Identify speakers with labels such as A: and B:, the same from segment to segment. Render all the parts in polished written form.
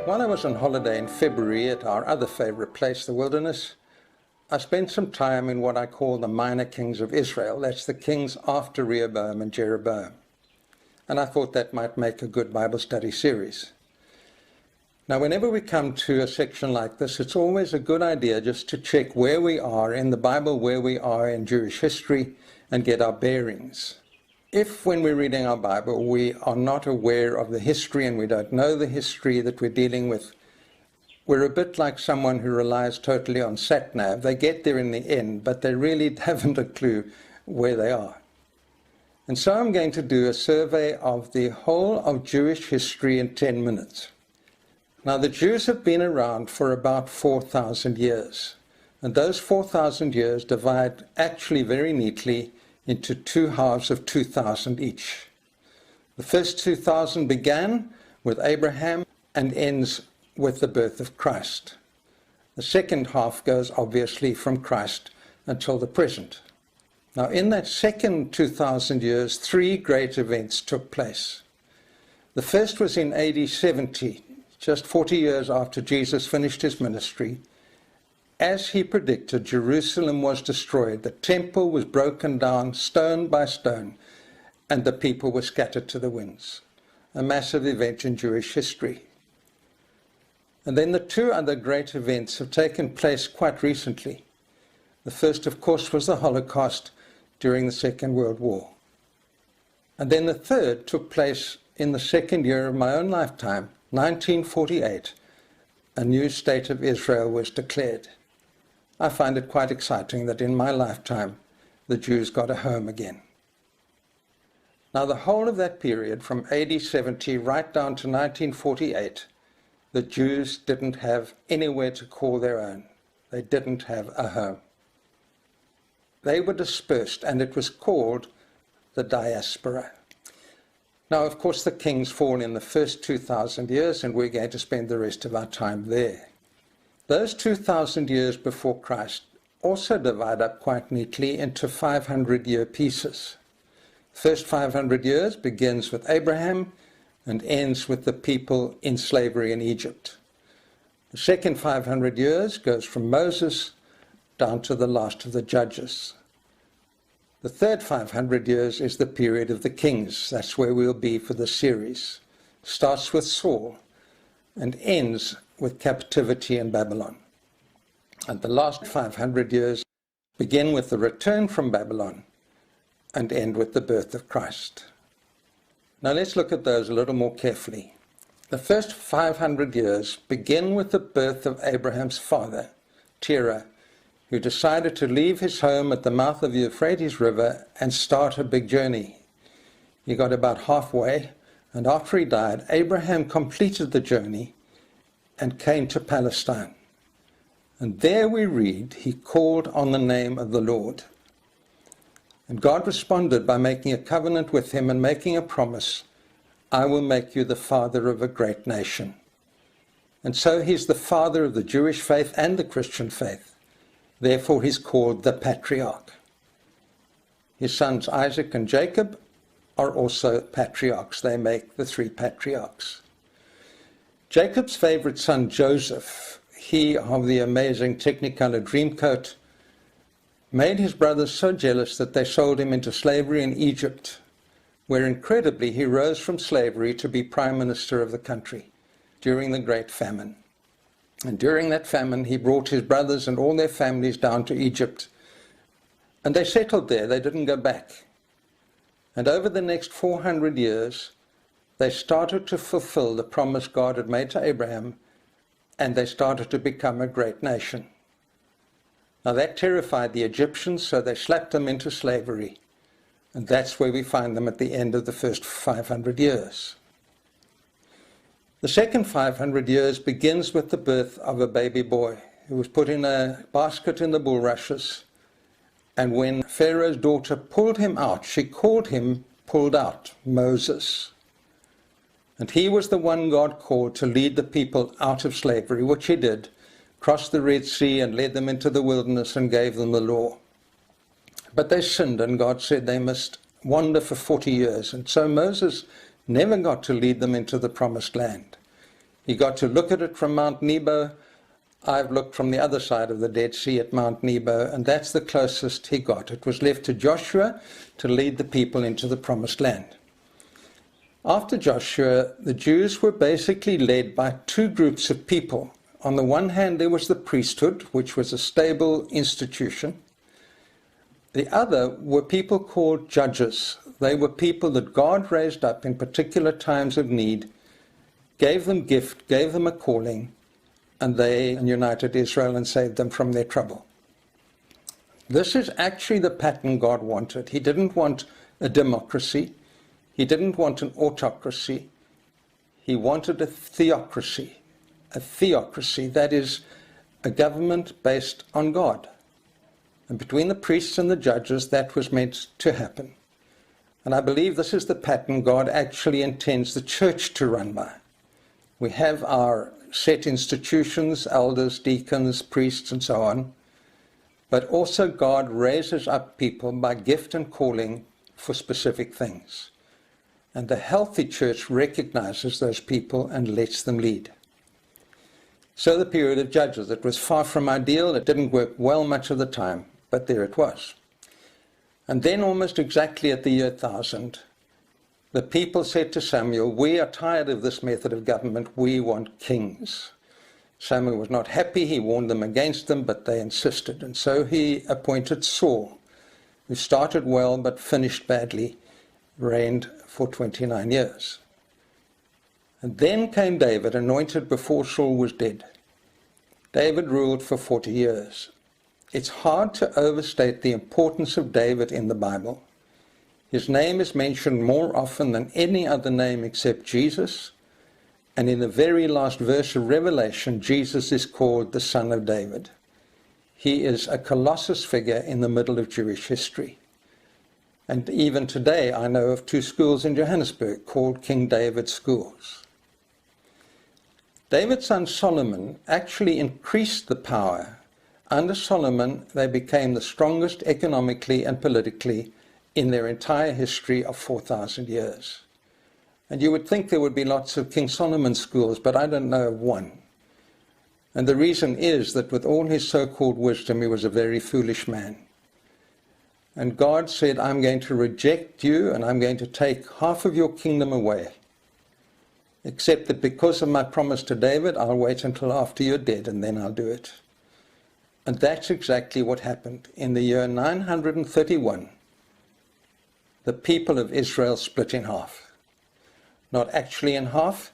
A: While I was on holiday in February at our other favorite place, the wilderness, I spent some time in what I call the minor kings of Israel. That's the kings after Rehoboam and Jeroboam. And I thought that might make a good Bible study series. Now, whenever we come to a section like this, it's always a good idea just to check where we are in the Bible, where we are in Jewish history, and get our bearings. If, when we're reading our Bible, we are not aware of the history and we don't know the history that we're dealing with, we're a bit like someone who relies totally on sat-nav. They get there in the end, but they really haven't a clue where they are. And so I'm going to do a survey of the whole of Jewish history in 10 minutes. Now, the Jews have been around for about 4,000 years. And those 4,000 years divide actually very neatly into two halves of 2,000 each. The first 2,000 began with Abraham and ends with the birth of Christ. The second half goes obviously from Christ until the present. Now, in that second 2,000 years, three great events took place. The first was in AD 70, just 40 years after Jesus finished his ministry. As he predicted, Jerusalem was destroyed. The temple was broken down stone by stone, and the people were scattered to the winds. A massive event in Jewish history. And then the two other great events have taken place quite recently. The first, of course, was the Holocaust during the Second World War. And then the third took place in the second year of my own lifetime, 1948. A new state of Israel was declared. I find it quite exciting that in my lifetime, the Jews got a home again. Now, the whole of that period, from AD 70 right down to 1948, the Jews didn't have anywhere to call their own. They didn't have a home. They were dispersed, and it was called the diaspora. Now, of course, the kings fall in the first 2,000 years, and we're going to spend the rest of our time there. Those 2,000 years before Christ also divide up quite neatly into 500-year pieces. The first 500 years begins with Abraham and ends with the people in slavery in Egypt. The second 500 years goes from Moses down to the last of the judges. The third 500 years is the period of the kings. That's where we'll be for the series. Starts with Saul and ends with captivity in Babylon. And the last 500 years begin with the return from Babylon and end with the birth of Christ. Now let's look at those a little more carefully. The first 500 years begin with the birth of Abraham's father, Terah, who decided to leave his home at the mouth of the Euphrates River and start a big journey. He got about halfway, and after he died, Abraham completed the journey and came to Palestine. And there we read, he called on the name of the Lord. And God responded by making a covenant with him and making a promise, I will make you the father of a great nation. And so he's the father of the Jewish faith and the Christian faith. Therefore, he's called the patriarch. His sons Isaac and Jacob are also patriarchs. They make the three patriarchs. Jacob's favorite son, Joseph, he of the amazing Technicolor Dreamcoat, made his brothers so jealous that they sold him into slavery in Egypt, where incredibly he rose from slavery to be prime minister of the country during the Great Famine. And during that famine, he brought his brothers and all their families down to Egypt. And they settled there. They didn't go back. And over the next 400 years, they started to fulfill the promise God had made to Abraham, and they started to become a great nation. Now that terrified the Egyptians, so they slapped them into slavery. And that's where we find them at the end of the first 500 years. The second 500 years begins with the birth of a baby boy who was put in a basket in the bulrushes. And when Pharaoh's daughter pulled him out, she called him, pulled out, Moses. And he was the one God called to lead the people out of slavery, which he did, crossed the Red Sea and led them into the wilderness and gave them the law. But they sinned, and God said they must wander for 40 years. And so Moses never got to lead them into the promised land. He got to look at it from Mount Nebo. I've looked from the other side of the Dead Sea at Mount Nebo, and that's the closest he got. It was left to Joshua to lead the people into the Promised Land. After Joshua, the Jews were basically led by two groups of people. On the one hand, there was the priesthood, which was a stable institution. The other were people called judges. They were people that God raised up in particular times of need, gave them gift, gave them a calling, and they united Israel and saved them from their trouble. This is actually the pattern God wanted. He didn't want a democracy. He didn't want an autocracy. He wanted a theocracy. A theocracy, that is, a government based on God. And between the priests and the judges, that was meant to happen. And I believe this is the pattern God actually intends the church to run by. We have our set institutions, elders, deacons, priests, and so on. But also God raises up people by gift and calling for specific things. And the healthy church recognizes those people and lets them lead. So the period of Judges, it was far from ideal. It didn't work well much of the time, but there it was. And then almost exactly at the year 1000, the people said to Samuel, "We are tired of this method of government. We want kings." Samuel was not happy. He warned them against them, but they insisted. And so he appointed Saul, who started well but finished badly, reigned for 29 years. And then came David, anointed before Saul was dead. David ruled for 40 years. It's hard to overstate the importance of David in the Bible. His name is mentioned more often than any other name except Jesus. And in the very last verse of Revelation, Jesus is called the Son of David. He is a colossus figure in the middle of Jewish history. And even today, I know of two schools in Johannesburg called King David schools. David's son Solomon actually increased the power. Under Solomon, they became the strongest economically and politically in their entire history of 4,000 years. And you would think there would be lots of King Solomon schools, but I don't know of one. And the reason is that with all his so-called wisdom, he was a very foolish man. And God said, "I'm going to reject you, and I'm going to take half of your kingdom away. Except that because of my promise to David, I'll wait until after you're dead, and then I'll do it." And that's exactly what happened. In the year 931, the people of Israel split in half. Not actually in half.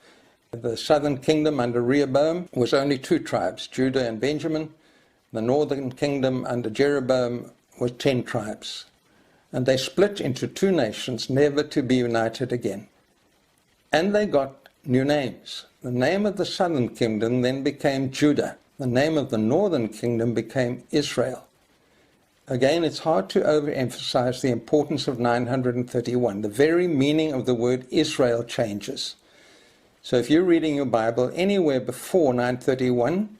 A: The southern kingdom under Rehoboam was only two tribes, Judah and Benjamin. The northern kingdom under Jeroboam was 10 tribes. And they split into two nations, never to be united again. And they got new names. The name of the southern kingdom then became Judah. The name of the northern kingdom became Israel. Again, it's hard to overemphasize the importance of 931. The very meaning of the word Israel changes. So if you're reading your Bible anywhere before 931,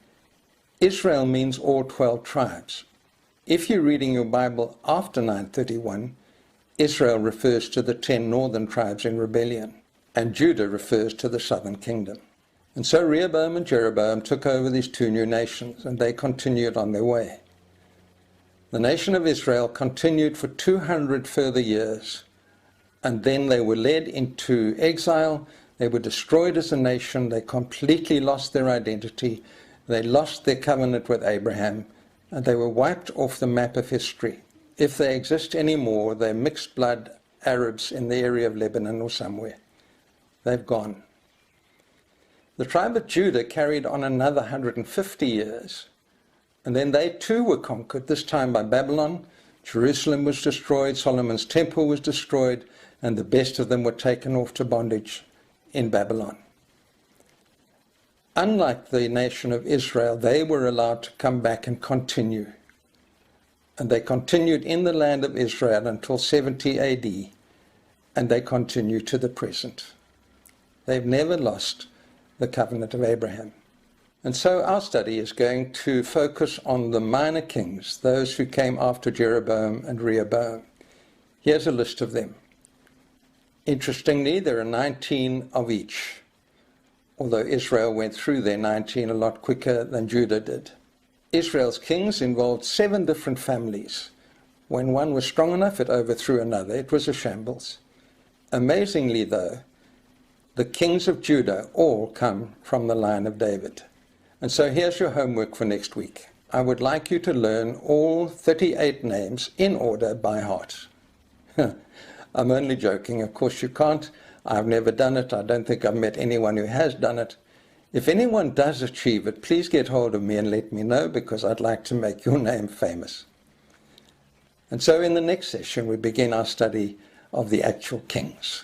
A: Israel means all 12 tribes. If you're reading your Bible after 931, Israel refers to the 10 northern tribes in rebellion, and Judah refers to the southern kingdom. And so Rehoboam and Jeroboam took over these two new nations, and they continued on their way. The nation of Israel continued for 200 further years, and then they were led into exile. They were destroyed as a nation. They completely lost their identity. They lost their covenant with Abraham, and they were wiped off the map of history. If they exist anymore, they're mixed blood Arabs in the area of Lebanon or somewhere. They've gone. The tribe of Judah carried on another 150 years, and then they too were conquered, this time by Babylon. Jerusalem was destroyed, Solomon's temple was destroyed, and the best of them were taken off to bondage in Babylon. Unlike the nation of Israel, they were allowed to come back and continue. And they continued in the land of Israel until 70 AD, and they continue to the present. They've never lost the covenant of Abraham. And so our study is going to focus on the minor kings, those who came after Jeroboam and Rehoboam. Here's a list of them. Interestingly, there are 19 of each. although Israel went through their 19 a lot quicker than Judah did. Israel's kings involved 7 different families. When one was strong enough, it overthrew another. It was a shambles. Amazingly, though, the kings of Judah all come from the line of David. And so here's your homework for next week. I would like you to learn all 38 names in order by heart. I'm only joking. Of course you can't. I've never done it. I don't think I've met anyone who has done it. If anyone does achieve it, please get hold of me and let me know, because I'd like to make your name famous. And so in the next session, we begin our study of the actual kings.